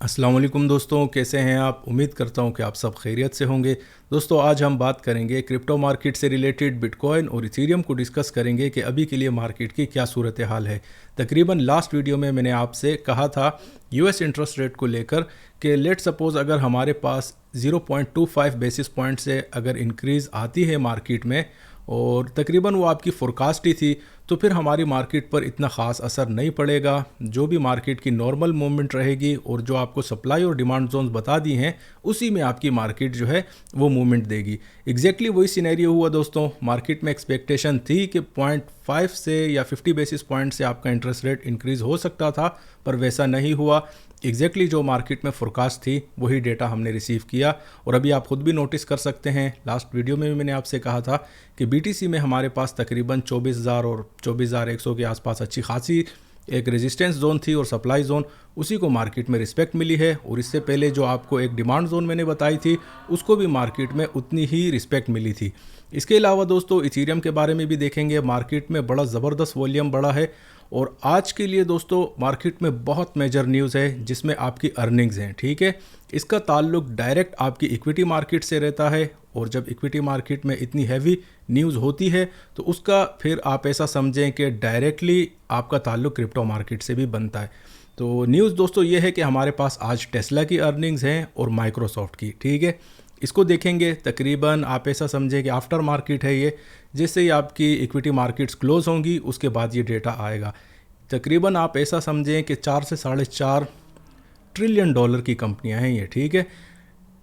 अस्सलाम वालेकुम दोस्तों, कैसे हैं आप। उम्मीद करता हूं कि आप सब खैरियत से होंगे। दोस्तों आज हम बात करेंगे क्रिप्टो मार्केट से रिलेटेड बिटकॉइन और इथेरियम को डिस्कस करेंगे कि अभी के लिए मार्केट की क्या सूरत हाल है। तकरीबन लास्ट वीडियो में मैंने आपसे कहा था यूएस इंटरेस्ट रेट को लेकर कि लेट सपोज़ अगर हमारे पास 0.25 बेसिस पॉइंट से अगर इंक्रीज़ आती है मार्केट में और तकरीबन वो आपकी फ़ोरकास्ट ही थी, तो फिर हमारी मार्केट पर इतना ख़ास असर नहीं पड़ेगा। जो भी मार्केट की नॉर्मल मूवमेंट रहेगी और जो आपको सप्लाई और डिमांड जोन्स बता दी हैं उसी में आपकी मार्केट जो है वो मूवमेंट देगी। एग्जैक्टली वही सिनेरियो हुआ दोस्तों। मार्केट में एक्सपेक्टेशन थी कि 0.5 से या 50 बेसिस पॉइंट से आपका इंटरेस्ट रेट इंक्रीज़ हो सकता था, पर वैसा नहीं हुआ। एग्जैक्टली जो मार्केट में फोरकास्ट थी वही डेटा हमने रिसीव किया। और अभी आप खुद भी नोटिस कर सकते हैं, लास्ट वीडियो में भी मैंने आपसे कहा था कि बीटीसी में हमारे पास तकरीबन 24,000 और 24,100 के आसपास अच्छी खासी एक रेजिस्टेंस जोन थी और सप्लाई जोन, उसी को मार्केट में रिस्पेक्ट मिली है। और इससे पहले जो आपको एक डिमांड जोन मैंने बताई थी उसको भी मार्केट में उतनी ही रिस्पेक्ट मिली थी। इसके अलावा दोस्तों इथेरियम के बारे में भी देखेंगे। मार्केट में बड़ा ज़बरदस्त वॉल्यूम बढ़ा है और आज के लिए दोस्तों मार्केट में बहुत मेजर न्यूज़ है जिसमें आपकी अर्निंग्स हैं। ठीक है, इसका ताल्लुक डायरेक्ट आपकी इक्विटी मार्केट से रहता है और जब इक्विटी मार्केट में इतनी हैवी न्यूज़ होती है तो उसका फिर आप ऐसा समझें कि डायरेक्टली आपका ताल्लुक क्रिप्टो मार्केट से भी बनता है। तो न्यूज़ दोस्तों ये है कि हमारे पास आज टेस्ला की अर्निंग्स हैं और माइक्रोसॉफ्ट की। ठीक है, इसको देखेंगे। तकरीबन आप ऐसा समझें कि आफ्टर मार्केट है ये, जैसे ही आपकी इक्विटी मार्केट्स क्लोज होंगी उसके बाद ये डेटा आएगा। तकरीबन आप ऐसा समझें कि 4 से $4.5 ट्रिलियन की कंपनियां हैं ये। ठीक है,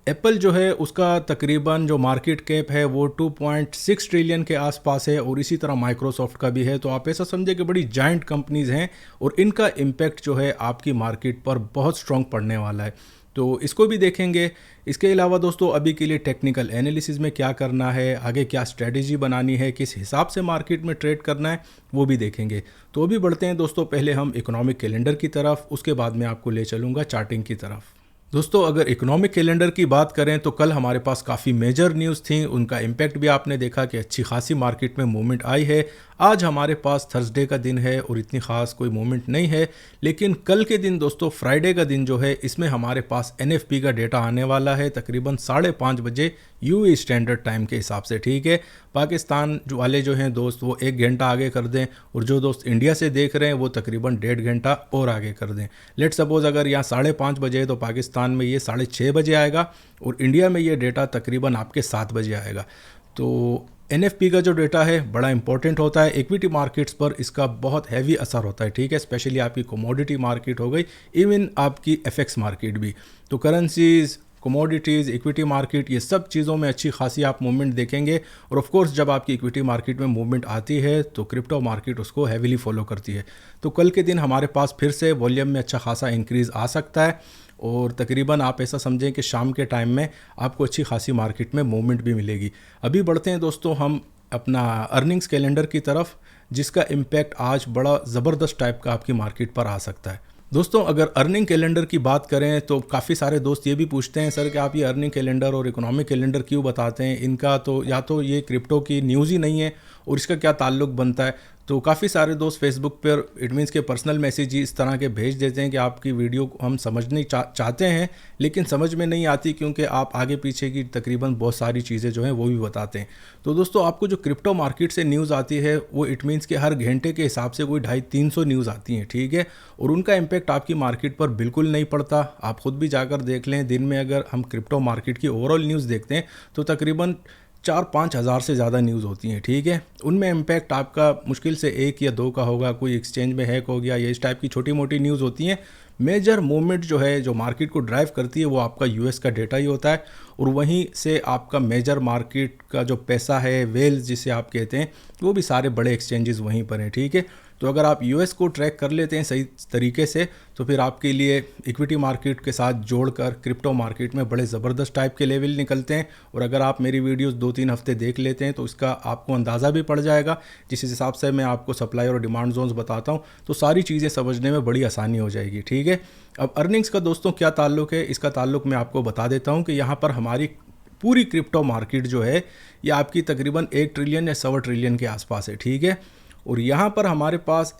एप्पल जो है उसका तकरीबन जो मार्केट कैप है वो 2.6 ट्रिलियन के आसपास है और इसी तरह माइक्रोसॉफ्ट का भी है। तो आप ऐसा समझे कि बड़ी जाइंट कंपनीज़ हैं और इनका इम्पैक्ट जो है आपकी मार्केट पर बहुत स्ट्रॉन्ग पड़ने वाला है। तो इसको भी देखेंगे। इसके अलावा दोस्तों अभी के लिए टेक्निकल एनालिसिस में क्या करना है, आगे क्या स्ट्रेटजी बनानी है, किस हिसाब से मार्केट में ट्रेड करना है, वो भी देखेंगे। तो अभी बढ़ते हैं दोस्तों पहले हम इकोनॉमिक कैलेंडर की तरफ, उसके बाद मैं आपको ले चलूँगा चार्टिंग की तरफ। दोस्तों अगर इकोनॉमिक कैलेंडर की बात करें तो कल हमारे पास काफ़ी मेजर न्यूज़ थी, उनका इम्पैक्ट भी आपने देखा कि अच्छी खासी मार्केट में मूवमेंट आई है। आज हमारे पास थर्सडे का दिन है और इतनी ख़ास कोई मूवमेंट नहीं है, लेकिन कल के दिन दोस्तों फ्राइडे का दिन जो है इसमें हमारे पास एनएफपी का डेटा आने वाला है तकरीबन 5:30 बजे यूए स्टैंडर्ड टाइम के हिसाब से। ठीक है, पाकिस्तान जो वाले जो हैं दोस्त वो 1 घंटा आगे कर दें और जो दोस्त इंडिया से देख रहे हैं वो तकरीबन 1.5 घंटा और आगे कर दें। लेट सपोज़ अगर यहाँ 5:30 बजे है तो पाकिस्तान में ये 6:30 बजे आएगा और इंडिया में ये डेटा तकरीबन आपके 7 बजे आएगा। तो एनएफपी का जो डेटा है बड़ा इंपॉर्टेंट होता है। इक्विटी मार्केट्स पर इसका बहुत हैवी असर होता है। ठीक है, स्पेशली आपकी कमोडिटी मार्केट हो गई, इवन आपकी एफएक्स मार्केट भी। तो करेंसीज, कमोडिटीज़, इक्विटी मार्केट, ये सब चीज़ों में अच्छी खासी आप मूवमेंट देखेंगे। और ऑफ कोर्स जब आपकी इक्विटी मार्केट में मूवमेंट आती है तो क्रिप्टो मार्केट उसको हैवीली फॉलो करती है। तो कल के दिन हमारे पास फिर से वॉल्यूम में अच्छा खासा इंक्रीज़ आ सकता है और तकरीबन आप ऐसा समझें कि शाम के टाइम में आपको अच्छी खासी मार्केट में मूवमेंट भी मिलेगी। अभी बढ़ते हैं दोस्तों हम अपना अर्निंग्स कैलेंडर की तरफ, जिसका इम्पैक्ट आज बड़ा ज़बरदस्त टाइप का आपकी मार्केट पर आ सकता है। दोस्तों अगर अर्निंग कैलेंडर की बात करें तो काफ़ी सारे दोस्त ये भी पूछते हैं सर कि आप ये अर्निंग कैलेंडर और इकोनॉमिक कैलेंडर क्यों बताते हैं, इनका तो या तो ये क्रिप्टो की न्यूज़ ही नहीं है और इसका क्या ताल्लुक बनता है। तो काफ़ी सारे दोस्त फेसबुक पर इट मीन्स के पर्सनल मैसेज इस तरह के भेज देते हैं कि आपकी वीडियो को हम समझने चाहते हैं लेकिन समझ में नहीं आती क्योंकि आप आगे पीछे की तकरीबन बहुत सारी चीज़ें जो हैं वो भी बताते हैं। तो दोस्तों आपको जो क्रिप्टो मार्केट से न्यूज़ आती है वो इट मीन्स के हर घंटे के हिसाब से कोई 250-300 न्यूज़ आती हैं। ठीक है, और उनका इम्पैक्ट आपकी मार्केट पर बिल्कुल नहीं पड़ता। आप खुद भी जाकर देख लें, दिन में अगर हम क्रिप्टो मार्केट की ओवरऑल न्यूज़ देखते हैं तो तकरीबन 4-5 हज़ार से ज़्यादा न्यूज़ होती हैं। ठीक है, उनमें इम्पैक्ट आपका मुश्किल से 1 या 2 का होगा, कोई एक्सचेंज में हैक हो गया, ये इस टाइप की छोटी मोटी न्यूज़ होती हैं। मेजर मूवमेंट जो है जो मार्केट को ड्राइव करती है वो आपका यूएस का डेटा ही होता है और वहीं से आपका मेजर मार्केट का जो पैसा है, वेल्स जिसे आप कहते हैं, वो भी सारे बड़े एक्सचेंजेस वहीं पर हैं। ठीक है, तो अगर आप यूएस को ट्रैक कर लेते हैं सही तरीके से तो फिर आपके लिए इक्विटी मार्केट के साथ जोड़कर क्रिप्टो मार्केट में बड़े ज़बरदस्त टाइप के लेवल निकलते हैं। और अगर आप मेरी वीडियोस 2-3 हफ्ते देख लेते हैं तो इसका आपको अंदाज़ा भी पड़ जाएगा। जिस हिसाब से मैं आपको सप्लाई और डिमांड जोन्स बताता हूँ तो सारी चीज़ें समझने में बड़ी आसानी हो जाएगी। ठीक है, अब अर्निंग्स का दोस्तों क्या ताल्लुक है, इसका ताल्लुक मैं आपको बता देता हूँ कि यहाँ पर हमारी पूरी क्रिप्टो मार्केट जो है ये आपकी तकरीबन 1 ट्रिलियन या 1.25 ट्रिलियन के आसपास है। ठीक है, और यहाँ पर हमारे पास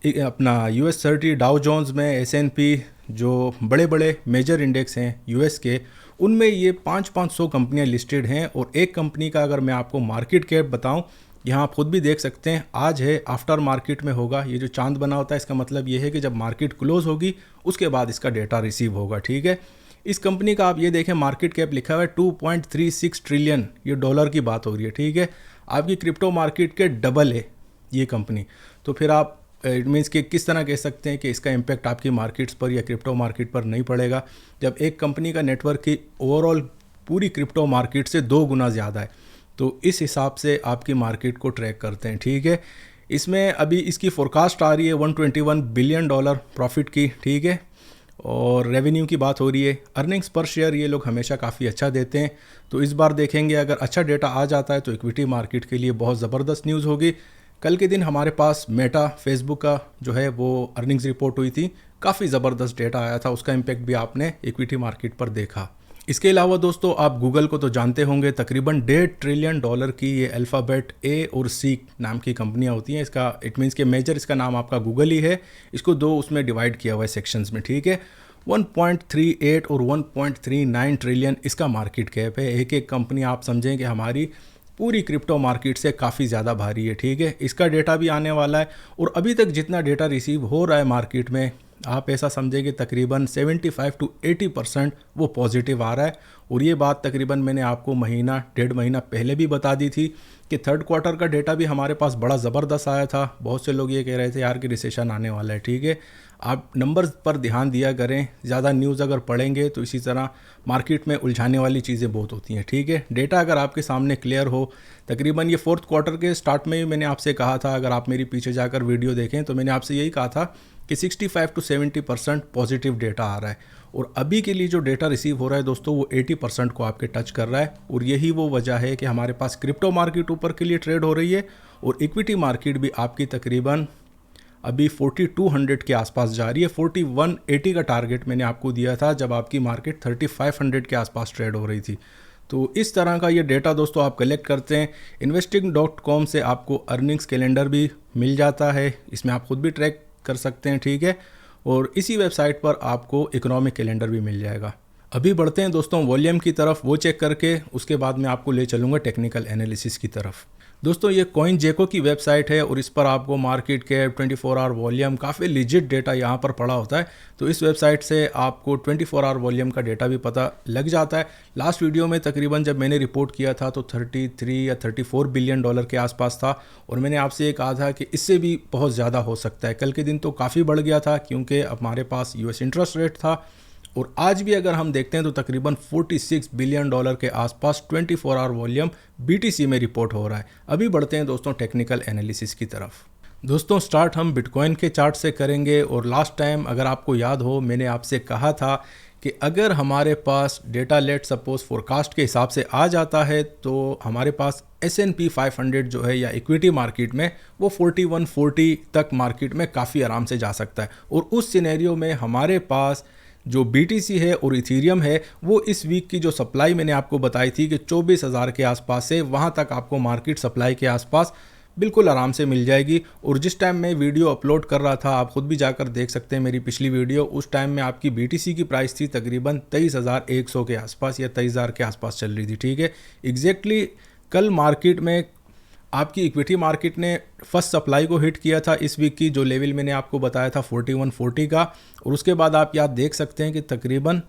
अपना US 30 डाउ जोन्स में S&P जो बड़े बड़े मेजर इंडेक्स हैं यूएस के, उनमें ये 500 कंपनियां लिस्टेड हैं। और एक कंपनी का अगर मैं आपको मार्केट कैप बताऊं, यहाँ आप खुद भी देख सकते हैं, आज है, आफ्टर मार्केट में होगा। ये जो चांद बना होता है इसका मतलब ये है कि जब मार्केट क्लोज होगी उसके बाद इसका डेटा रिसीव होगा, ठीक है। इस कंपनी का आप ये देखें, मार्केट कैप लिखा हुआ है 2.36 ट्रिलियन, ये डॉलर की बात हो रही है, ठीक है। आपकी क्रिप्टो मार्केट के डबल है ये कंपनी। तो फिर आप इट मीन्स कि किस तरह कह सकते हैं कि इसका इम्पैक्ट आपकी मार्केट्स पर या क्रिप्टो मार्केट पर नहीं पड़ेगा, जब एक कंपनी का नेटवर्क की ओवरऑल पूरी क्रिप्टो मार्केट से 2 गुना ज़्यादा है। तो इस हिसाब से आपकी मार्केट को ट्रैक करते हैं, ठीक है। इसमें अभी इसकी फोरकास्ट आ रही है $121 बिलियन प्रॉफिट की, ठीक है। और रेवेन्यू की बात हो रही है। अर्निंग्स पर शेयर ये लोग हमेशा काफ़ी अच्छा देते हैं। तो इस बार देखेंगे अगर अच्छा डेटा आ जाता है तो इक्विटी मार्केट के लिए बहुत ज़बरदस्त न्यूज़ होगी। कल के दिन हमारे पास मेटा फेसबुक का जो है वो अर्निंग्स रिपोर्ट हुई थी, काफ़ी ज़बरदस्त डेटा आया था, उसका इम्पैक्ट भी आपने इक्विटी मार्केट पर देखा। इसके अलावा दोस्तों आप गूगल को तो जानते होंगे, तकरीबन $1.5 ट्रिलियन की ये अल्फ़ाबेट ए और सी नाम की कंपनियां होती हैं। इसका इट मीन्स के मेजर इसका नाम आपका गूगल ही है। इसको 2 उसमें डिवाइड किया हुआ है सेक्शंस में, ठीक है। 1.38 और 1.39 ट्रिलियन इसका मार्केट कैप है। एक एक कंपनी आप समझें कि हमारी पूरी क्रिप्टो मार्केट से काफ़ी ज़्यादा भारी है, ठीक है। इसका डेटा भी आने वाला है और अभी तक जितना डेटा रिसीव हो रहा है मार्केट में, आप ऐसा समझें कि तकरीबन 75 to 80% वो पॉजिटिव आ रहा है। और ये बात तकरीबन मैंने आपको डेढ़ महीना पहले भी बता दी थी कि थर्ड क्वार्टर का डेटा भी हमारे पास बड़ा ज़बरदस्त आया था। बहुत से लोग ये कह रहे थे यार कि रिसेशन आने वाला है, ठीक है। आप नंबर्स पर ध्यान दिया करें, ज़्यादा न्यूज़ अगर पढ़ेंगे तो इसी तरह मार्केट में उलझाने वाली चीज़ें बहुत होती हैं, ठीक है। डेटा अगर आपके सामने क्लियर हो, तकरीबन ये फोर्थ क्वार्टर के स्टार्ट में ही मैंने आपसे कहा था, अगर आप मेरी पीछे जाकर वीडियो देखें तो मैंने आपसे यही कहा था कि 65 to 70% पॉजिटिव डेटा आ रहा है। और अभी के लिए जो डेटा रिसीव हो रहा है दोस्तों वो 80% को आपके टच कर रहा है। और यही वो वजह है कि हमारे पास क्रिप्टो मार्केट ऊपर के लिए ट्रेड हो रही है और इक्विटी मार्केट भी आपकी तकरीबन अभी 4200 के आसपास जा रही है। 4180 का टारगेट मैंने आपको दिया था जब आपकी मार्केट 3500 के आसपास ट्रेड हो रही थी। तो इस तरह का ये डेटा दोस्तों आप कलेक्ट करते हैं। investing.com से आपको अर्निंग्स कैलेंडर भी मिल जाता है, इसमें आप खुद भी ट्रैक कर सकते हैं, ठीक है। और इसी वेबसाइट पर आपको इकोनॉमिक कैलेंडर भी मिल जाएगा। अभी बढ़ते हैं दोस्तों वॉल्यूम की तरफ, वो चेक करके उसके बाद मैं आपको ले चलूँगा टेक्निकल एनालिसिस की तरफ। दोस्तों ये CoinGecko की वेबसाइट है और इस पर आपको मार्केट कैप, 24 आवर वॉल्यूम, काफ़ी लिजिट डेटा यहाँ पर पड़ा होता है। तो इस वेबसाइट से आपको 24 आवर वॉल्यूम का डेटा भी पता लग जाता है। लास्ट वीडियो में तकरीबन जब मैंने रिपोर्ट किया था तो 33 या 34 बिलियन डॉलर के आसपास था और मैंने आपसे ये कहा था कि इससे भी बहुत ज़्यादा हो सकता है। कल के दिन तो काफ़ी बढ़ गया था क्योंकि हमारे पास US इंटरेस्ट रेट था। और आज भी अगर हम देखते हैं तो तकरीबन 46 बिलियन डॉलर के आसपास 24 आवर वॉल्यूम BTC में रिपोर्ट हो रहा है। अभी बढ़ते हैं दोस्तों टेक्निकल एनालिसिस की तरफ। दोस्तों स्टार्ट हम बिटकॉइन के चार्ट से करेंगे। और लास्ट टाइम अगर आपको याद हो मैंने आपसे कहा था कि अगर हमारे पास डेटा लेट सपोज फोरकास्ट के हिसाब से आ जाता है तो हमारे पास S&P 500 जो है या इक्विटी मार्केट में वो 4140 तक मार्केट में काफ़ी आराम से जा सकता है। और उस सिनेरियो में हमारे पास जो BTC है और इथीरियम है वो इस वीक की जो सप्लाई मैंने आपको बताई थी कि 24,000 के आसपास से वहाँ तक आपको मार्केट सप्लाई के आसपास बिल्कुल आराम से मिल जाएगी। और जिस टाइम मैं वीडियो अपलोड कर रहा था, आप खुद भी जाकर देख सकते हैं मेरी पिछली वीडियो, उस टाइम में आपकी BTC की प्राइस थी तकरीबन 23,100 के आसपास या 23,000 के आसपास चल रही थी, ठीक है। एग्जैक्टली कल मार्केट में आपकी इक्विटी मार्केट ने फर्स्ट सप्लाई को हिट किया था इस वीक की, जो लेवल मैंने आपको बताया था 4140 का। और उसके बाद आप याद देख सकते हैं कि तकरीबन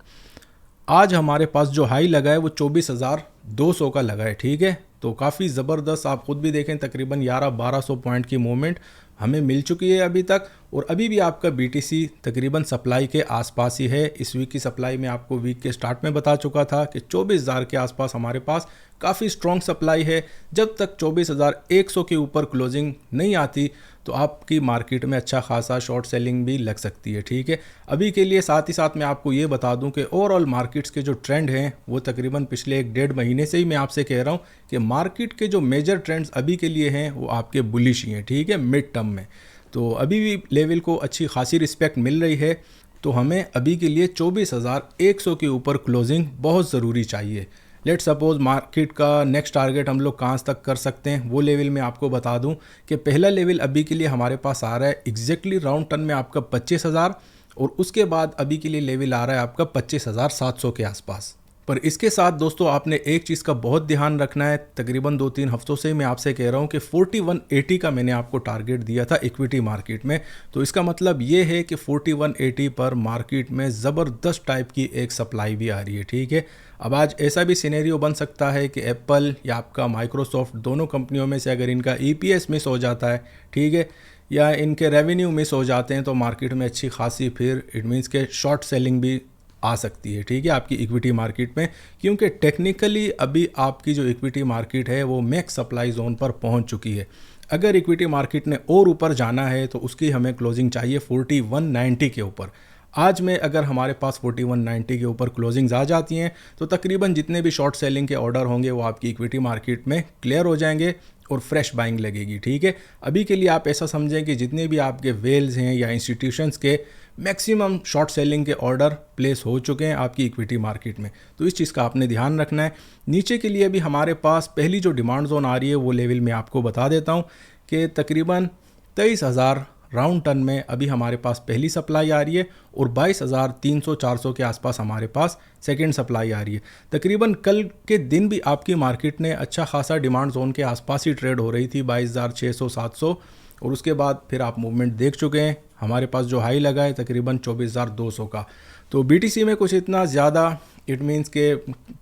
आज हमारे पास जो हाई लगा है वो 24,200 का लगा है, ठीक है। तो काफ़ी ज़बरदस्त, आप खुद भी देखें तकरीबन 1100-1200 पॉइंट की मूवमेंट हमें मिल चुकी है अभी तक। और अभी भी आपका BTC तकरीबन सप्लाई के आसपास ही है। इस वीक की सप्लाई में आपको वीक के स्टार्ट में बता चुका था कि 24,000 के आसपास हमारे पास काफ़ी स्ट्रॉन्ग सप्लाई है। जब तक 24,100 के ऊपर क्लोजिंग नहीं आती तो आपकी मार्केट में अच्छा खासा शॉर्ट सेलिंग भी लग सकती है, ठीक है। अभी के लिए साथ ही साथ मैं आपको ये बता दूं कि ओवरऑल मार्केट्स के जो ट्रेंड हैं वो तकरीबन पिछले 1-1.5 महीने से ही मैं आपसे कह रहा हूं कि मार्केट के जो मेजर ट्रेंड्स अभी के लिए हैं वो आपके बुलिश ही हैं, ठीक है, मिड टर्म में। तो अभी भी लेवल को अच्छी खासी रिस्पेक्ट मिल रही है। तो हमें अभी के लिए 24,100 के ऊपर क्लोजिंग बहुत ज़रूरी चाहिए। लेट सपोज मार्केट का नेक्स्ट टारगेट हम लोग कहाँ तक कर सकते हैं वो लेवल में आपको बता दूं कि पहला लेवल अभी के लिए हमारे पास आ रहा है एग्जैक्टली राउंड टर्न में आपका 25,000 और उसके बाद अभी के लिए लेवल आ रहा है आपका 25,700 के आसपास। पर इसके साथ दोस्तों आपने एक चीज़ का बहुत ध्यान रखना है, तकरीबन 2-3 हफ्तों से मैं आपसे कह रहा हूँ कि 4180 का मैंने आपको टारगेट दिया था इक्विटी मार्केट में। तो इसका मतलब ये है कि 4180 पर मार्केट में ज़बरदस्त टाइप की एक सप्लाई भी आ रही है, ठीक है। अब आज ऐसा भी सिनेरियो बन सकता है कि एप्पल या आपका माइक्रोसॉफ्ट, दोनों कंपनियों में से अगर इनका EPS मिस हो जाता है, ठीक है, या इनके रेवेन्यू मिस हो जाते हैं, तो मार्केट में अच्छी खासी फिर इट मीन्स के शॉर्ट सेलिंग भी आ सकती है, ठीक है, आपकी इक्विटी मार्केट में। क्योंकि टेक्निकली अभी आपकी जो इक्विटी मार्केट है वो मैक्स सप्लाई जोन पर पहुंच चुकी है। अगर इक्विटी मार्केट ने और ऊपर जाना है तो उसकी हमें क्लोजिंग चाहिए 4190 के ऊपर। आज में अगर हमारे पास 4190 के ऊपर क्लोजिंग्स आ जाती हैं तो तकरीबन जितने भी शॉर्ट सेलिंग के ऑर्डर होंगे वो आपकी इक्विटी मार्केट में क्लियर हो जाएंगे और फ्रेश बाइंग लगेगी, ठीक है। अभी के लिए आप ऐसा समझें कि जितने भी आपके वेल्स हैं या इंस्टीट्यूशंस के मैक्सिमम शॉर्ट सेलिंग के ऑर्डर प्लेस हो चुके हैं आपकी इक्विटी मार्केट में। तो इस चीज़ का आपने ध्यान रखना है। नीचे के लिए भी हमारे पास पहली जो डिमांड जोन आ रही है वो लेवल मैं आपको बता देता हूँ कि तकरीबन 23,000 राउंड टन में अभी हमारे पास पहली सप्लाई आ रही है और 22,300-400 के आसपास हमारे पास सेकंड सप्लाई आ रही है। तकरीबन कल के दिन भी आपकी मार्केट ने अच्छा खासा डिमांड जोन के आसपास ही ट्रेड हो रही थी, 22,600-700, और उसके बाद फिर आप मूवमेंट देख चुके हैं। हमारे पास जो हाई लगा है तकरीबन 24,200 का। तो BTC में कुछ इतना ज़्यादा इट मीन्स के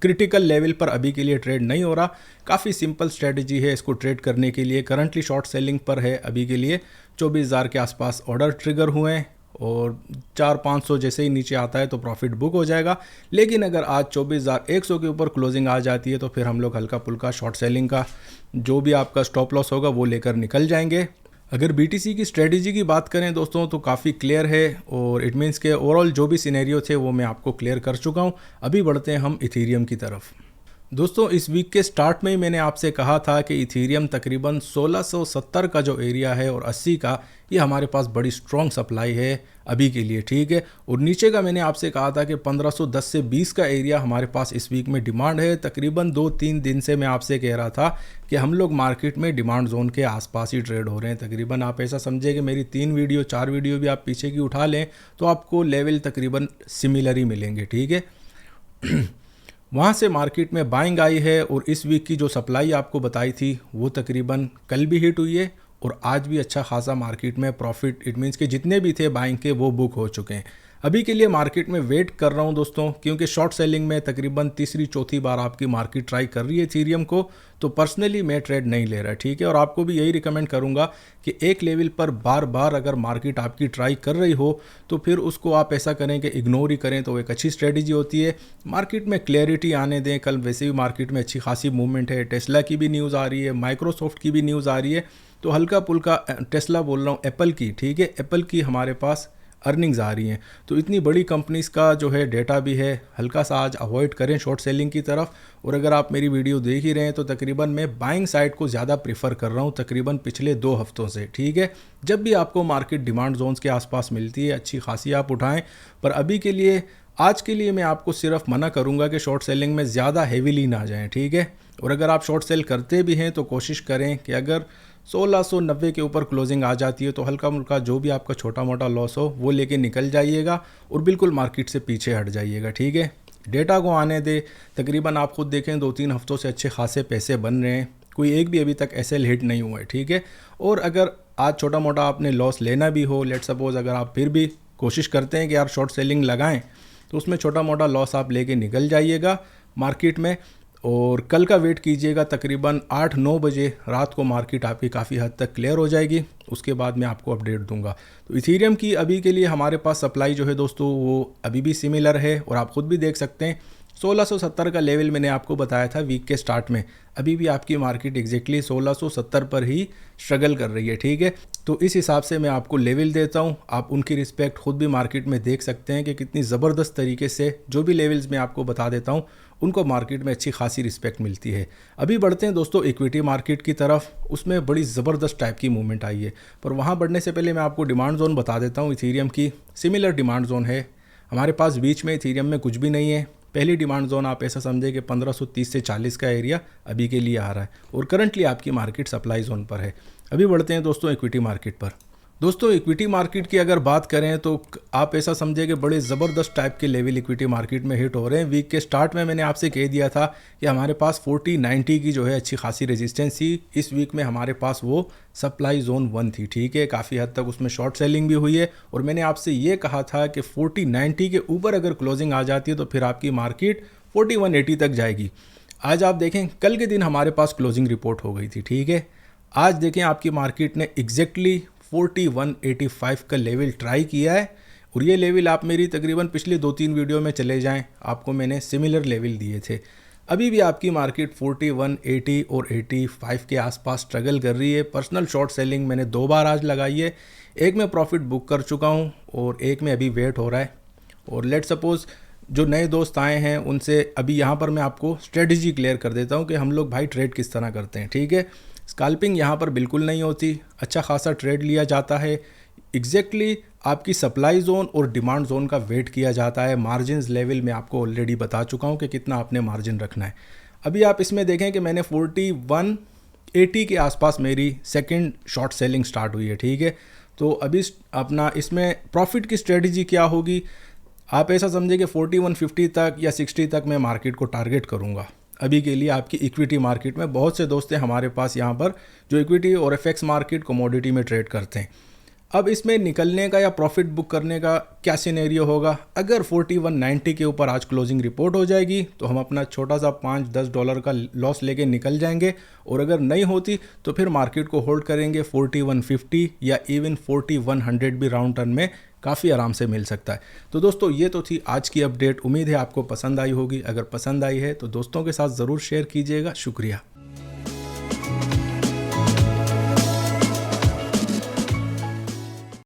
क्रिटिकल लेवल पर अभी के लिए ट्रेड नहीं हो रहा। काफ़ी सिंपल स्ट्रेटजी है इसको ट्रेड करने के लिए। करंटली शॉर्ट सेलिंग पर है अभी के लिए। 24,000 के आसपास ऑर्डर ट्रिगर हुए हैं और 400-500 जैसे ही नीचे आता है तो प्रॉफिट बुक हो जाएगा। लेकिन अगर आज 24,100 के ऊपर क्लोजिंग आ जाती है तो फिर हम लोग हल्का फुल्का शॉर्ट सेलिंग का जो भी आपका स्टॉप लॉस होगा वो लेकर निकल जाएंगे। अगर BTC की स्ट्रेटजी की बात करें दोस्तों तो काफ़ी क्लियर है और इट मीन्स के ओवरऑल जो भी सिनेरियो थे वो मैं आपको क्लियर कर चुका हूँ। अभी बढ़ते हैं हम इथीरियम की तरफ। दोस्तों इस वीक के स्टार्ट में ही मैंने आपसे कहा था कि इथीरियम तकरीबन 1670 का जो एरिया है और 80 का, ये हमारे पास बड़ी स्ट्रॉन्ग सप्लाई है अभी के लिए, ठीक है। और नीचे का मैंने आपसे कहा था कि 1510 से 20 का एरिया हमारे पास इस वीक में डिमांड है। तकरीबन 2-3 दिन से मैं आपसे कह रहा था कि हम लोग मार्केट में डिमांड जोन के आसपास ही ट्रेड हो रहे हैं। तकरीबन आप ऐसा समझे कि मेरी 4 वीडियो भी आप पीछे की उठा लें तो आपको लेवल तकरीबन सिमिलर ही मिलेंगे, ठीक है। वहाँ से मार्केट में बाइंग आई है और इस वीक की जो सप्लाई आपको बताई थी वो तकरीबन कल भी हिट हुई है और आज भी अच्छा खासा मार्केट में प्रॉफिट इट मीन्स के जितने भी थे बाइंग के वो बुक हो चुके हैं। अभी के लिए मार्केट में वेट कर रहा हूं दोस्तों, क्योंकि शॉर्ट सेलिंग में तकरीबन तीसरी चौथी बार आपकी मार्केट ट्राई कर रही है इथीरियम को, तो पर्सनली मैं ट्रेड नहीं ले रहा, ठीक है। और आपको भी यही रिकमेंड करूंगा कि एक लेवल पर बार बार अगर मार्केट आपकी ट्राई कर रही हो तो फिर उसको आप ऐसा करें कि इग्नोर ही करें, तो एक अच्छी स्ट्रेटजी होती है। मार्केट में क्लैरिटी आने दें। कल वैसे भी मार्केट में अच्छी खासी मूवमेंट है, टेस्ला की भी न्यूज़ आ रही है, माइक्रोसॉफ्ट की भी न्यूज़ आ रही है, तो हल्का पुल्का टेस्ला बोल रहा हूँ, एप्पल की, ठीक है, एप्पल की हमारे पास अर्निंग्स आ रही हैं। तो इतनी बड़ी कंपनीज़ का जो है डेटा भी है, हल्का सा आज अवॉइड करें शॉर्ट सेलिंग की तरफ। और अगर आप मेरी वीडियो देख ही रहे हैं तो तकरीबन मैं बाइंग साइड को ज़्यादा प्रेफर कर रहा हूं तकरीबन पिछले 2 हफ्तों से, ठीक है। जब भी आपको मार्केट डिमांड जोन्स के आसपास मिलती है अच्छी खासी आप उठाएं। पर अभी के लिए आज के लिए मैं आपको सिर्फ मना करूंगा कि शॉर्ट सेलिंग में ज़्यादा हेवीली ना जाएं, ठीक है। और अगर आप शॉर्ट सेल करते भी हैं तो कोशिश करें कि अगर 1690 के ऊपर क्लोजिंग आ जाती है तो हल्का मुल्का जो भी आपका छोटा मोटा लॉस हो वो लेके निकल जाइएगा और बिल्कुल मार्केट से पीछे हट जाइएगा, ठीक है। डेटा को आने दे। तकरीबन आप खुद देखें 2-3 हफ्तों से अच्छे खासे पैसे बन रहे हैं, कोई एक भी अभी तक एसएल हिट नहीं हुआ है, ठीक है। और अगर आज छोटा मोटा आपने लॉस लेना भी हो, लेट सपोज अगर आप फिर भी कोशिश करते हैं कि यार शॉर्ट सेलिंग लगाएं, तो उसमें छोटा मोटा लॉस आप लेके निकल जाइएगा मार्केट में। और कल का वेट कीजिएगा, तकरीबन 8-9 बजे रात को मार्केट आपकी काफ़ी हद तक क्लियर हो जाएगी, उसके बाद मैं आपको अपडेट दूंगा। तो इथीरियम की अभी के लिए हमारे पास सप्लाई जो है दोस्तों वो अभी भी सिमिलर है और आप खुद भी देख सकते हैं 1670 का लेवल मैंने आपको बताया था वीक के स्टार्ट में, अभी भी आपकी मार्केट एग्जैक्टली 1670 पर ही स्ट्रगल कर रही है, ठीक है। तो इस हिसाब से मैं आपको लेवल देता हूं, आप उनकी रिस्पेक्ट खुद भी मार्केट में देख सकते हैं कि कितनी ज़बरदस्त तरीके से जो भी लेवल्स मैं आपको बता देता हूं उनको मार्केट में अच्छी खासी रिस्पेक्ट मिलती है। अभी बढ़ते हैं दोस्तों इक्विटी मार्केट की तरफ, उसमें बड़ी ज़बरदस्त टाइप की मूवमेंट आई है। पर वहाँ बढ़ने से पहले मैं आपको डिमांड जोन बता देता हूँ। इथीरियम की सिमिलर डिमांड जोन है हमारे पास, बीच में इथीरियम में कुछ भी नहीं है। पहली डिमांड जोन आप ऐसा समझे कि 1530 से 40 का एरिया अभी के लिए आ रहा है और करंटली आपकी मार्केट सप्लाई जोन पर है। अभी बढ़ते हैं दोस्तों इक्विटी मार्केट पर। दोस्तों इक्विटी मार्केट की अगर बात करें तो आप ऐसा समझे कि बड़े ज़बरदस्त टाइप के लेवल इक्विटी मार्केट में हिट हो रहे हैं। वीक के स्टार्ट में मैंने आपसे कह दिया था कि हमारे पास 40-90 की जो है अच्छी खासी रेजिस्टेंस थी। इस वीक में हमारे पास वो सप्लाई जोन 1 थी, ठीक है। काफ़ी हद तक उसमें शॉर्ट सेलिंग भी हुई है और मैंने आपसे ये कहा था कि 40-90 के ऊपर अगर क्लोजिंग आ जाती है तो फिर आपकी मार्केट 4180 तक जाएगी। आज आप देखें, कल के दिन हमारे पास क्लोजिंग रिपोर्ट हो गई थी, ठीक है। आज देखें आपकी मार्केट ने एग्जैक्टली 4185 का लेवल ट्राई किया है और ये लेवल आप मेरी तकरीबन पिछले 2-3 वीडियो में चले जाएं, आपको मैंने सिमिलर लेवल दिए थे। अभी भी आपकी मार्केट 4180 और 85 के आसपास स्ट्रगल कर रही है। पर्सनल शॉर्ट सेलिंग मैंने 2 बार आज लगाई है, एक में प्रॉफिट बुक कर चुका हूँ और एक में अभी वेट हो रहा है। और लेट सपोज़ जो नए दोस्त आए हैं उनसे अभी यहाँ पर मैं आपको स्ट्रेटजी क्लियर कर देता हूँ कि हम लोग भाई ट्रेड किस तरह करते हैं, ठीक है। स्कैल्पिंग यहाँ पर बिल्कुल नहीं होती, अच्छा खासा ट्रेड लिया जाता है। एग्जैक्टली आपकी सप्लाई जोन और डिमांड जोन का वेट किया जाता है। मार्जिन्स लेवल में आपको ऑलरेडी बता चुका हूँ कि कितना आपने मार्जिन रखना है। अभी आप इसमें देखें कि मैंने 4180 के आसपास मेरी सेकंड शॉर्ट सेलिंग स्टार्ट हुई है, ठीक है। तो अभी अपना इसमें प्रॉफिट की स्ट्रेटजी क्या होगी, आप ऐसा समझे कि 4150 तक या 60 तक मैं मार्केट को टारगेट करूँगा। अभी के लिए आपकी इक्विटी मार्केट में बहुत से दोस्त हैं हमारे पास यहाँ पर जो इक्विटी और एफएक्स मार्केट कमोडिटी में ट्रेड करते हैं। अब इसमें निकलने का या प्रॉफिट बुक करने का क्या सिनेरियो होगा, अगर 4190 के ऊपर आज क्लोजिंग रिपोर्ट हो जाएगी तो हम अपना छोटा सा $5-10 का लॉस लेके निकल जाएंगे और अगर नहीं होती तो फिर मार्केट को होल्ड करेंगे। 4150 या इवन 4100 भी राउंड टर्न में काफ़ी आराम से मिल सकता है। तो दोस्तों ये तो थी आज की अपडेट, उम्मीद है आपको पसंद आई होगी। अगर पसंद आई है तो दोस्तों के साथ ज़रूर शेयर कीजिएगा। शुक्रिया।